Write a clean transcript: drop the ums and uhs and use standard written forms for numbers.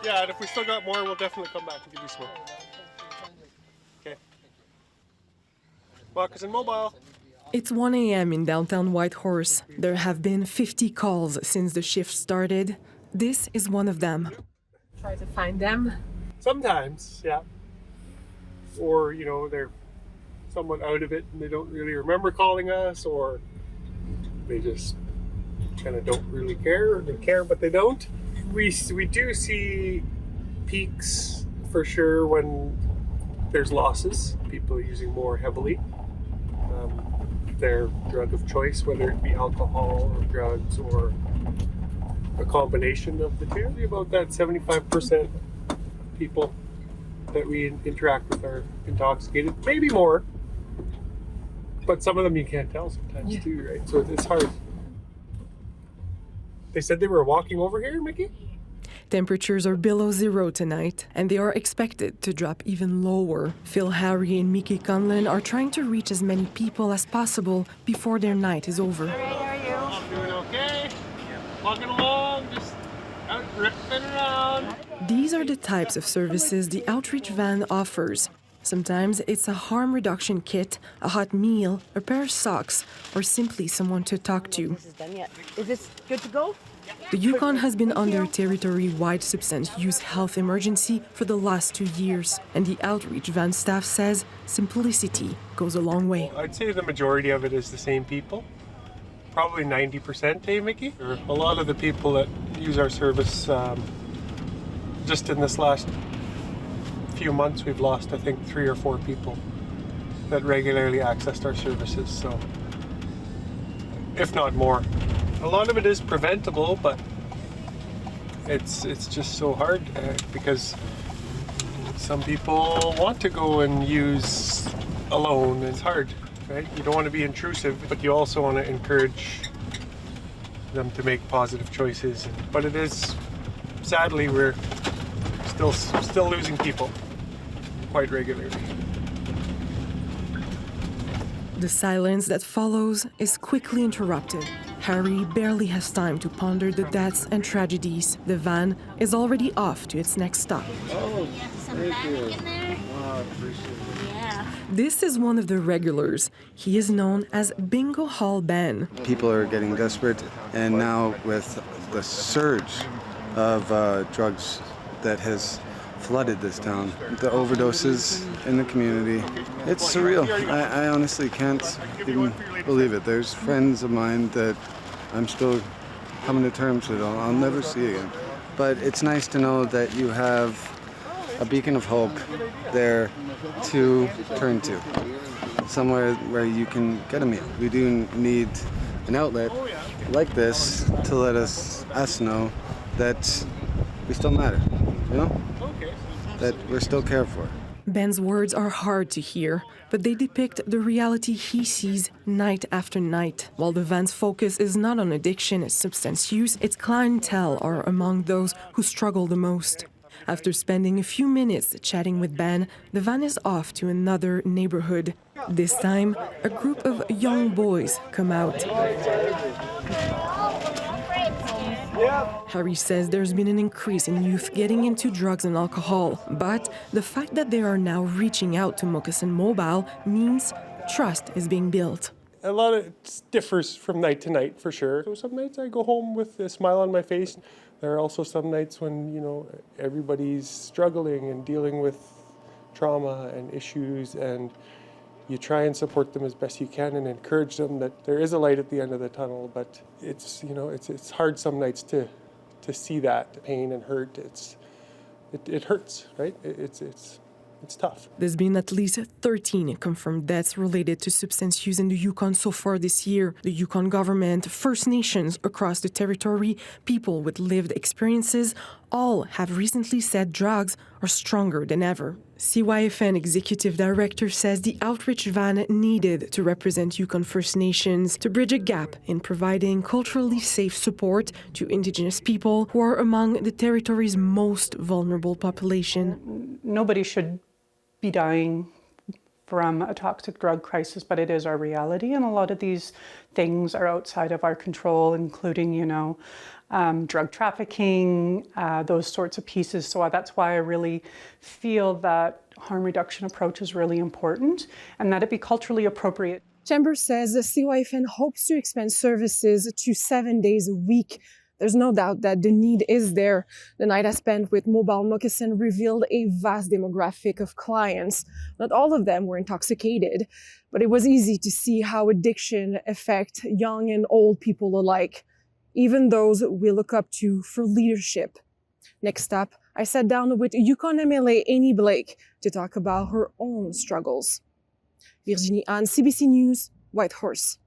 Yeah, and if we still got more, we'll definitely come back and give you some more. Okay. Moccasin Mobile. It's 1 a.m. in downtown Whitehorse. There have been 50 calls since the shift started. This is one of them. Try to find them. Sometimes, yeah. Or, they're somewhat out of it and they don't really remember calling us, or they just kind of don't really care, or they care but they don't. We do see peaks for sure when there's losses, people using more heavily their drug of choice, whether it be alcohol or drugs or a combination of the two. About that 75% people that we interact with are intoxicated, maybe more, but some of them you can't tell sometimes too, right? So it's hard. They said they were walking over here, Mickey? Temperatures are below zero tonight, and they are expected to drop even lower. Phil, Harry, and Mickey Conlon are trying to reach as many people as possible before their night is over. How are you? I'm doing okay. Plugging along, just out ripping around. These are the types of services the outreach van offers. Sometimes it's a harm reduction kit, a hot meal, a pair of socks, or simply someone to talk to. This is done yet. Is this good to go? The Yukon has been under territory-wide substance use health emergency for the last 2 years, and the outreach van staff says simplicity goes a long way. I'd say the majority of it is the same people. Probably 90%, eh, Mickey? A lot of the people that use our service, just in this last few months, we've lost, I think, 3 or 4 people that regularly accessed our services, so if not more. A lot of it is preventable, but it's just so hard because some people want to go and use alone. It's hard, right? You don't want to be intrusive, but you also want to encourage them to make positive choices. But it is, sadly, we're still losing people quite regularly. The silence that follows is quickly interrupted. Harry barely has time to ponder the deaths and tragedies. The van is already off to its next stop. Oh, thank you. Wow, I appreciate it. Yeah. This is one of the regulars. He is known as Bingo Hall Ben. People are getting desperate, and now with the surge of drugs that has flooded this town, the overdoses in the community, it's surreal. I honestly can't even believe it. There's friends of mine that I'm still coming to terms with. I'll never see again. But it's nice to know that you have a beacon of hope there to turn to, somewhere where you can get a meal. We do need an outlet like this to let us know that we still matter, you know? That we're still cared for. Ben's words are hard to hear, but they depict the reality he sees night after night. While the van's focus is not on addiction and substance use, its clientele are among those who struggle the most. After spending a few minutes chatting with Ben, the van is off to another neighborhood. This time, a group of young boys come out. Harry says there's been an increase in youth getting into drugs and alcohol, but the fact that they are now reaching out to Moccasin Mobile means trust is being built. A lot of it differs from night to night, for sure. So some nights I go home with a smile on my face. There are also some nights when, everybody's struggling and dealing with trauma and issues, and you try and support them as best you can and encourage them that there is a light at the end of the tunnel. But it's hard some nights to see that pain and hurt. It hurts, right? It's tough. There's been at least 13 confirmed deaths related to substance use in the Yukon so far this year. The Yukon government, First Nations across the territory, people with lived experiences, all have recently said drugs are stronger than ever. CYFN Executive Director says the outreach van needed to represent Yukon First Nations to bridge a gap in providing culturally safe support to Indigenous people who are among the territory's most vulnerable population. Nobody should be dying from a toxic drug crisis, but it is our reality, and a lot of these things are outside of our control, including, drug trafficking, those sorts of pieces. So that's why I really feel that harm reduction approach is really important and that it be culturally appropriate. Chambers says CYFN hopes to expand services to 7 days a week. There's no doubt that the need is there. The night I spent with Mobile Moccasin revealed a vast demographic of clients. Not all of them were intoxicated, but it was easy to see how addiction affects young and old people alike, even those we look up to for leadership. Next up, I sat down with Yukon MLA Amy Blake to talk about her own struggles. Virginie, CBC News, Whitehorse.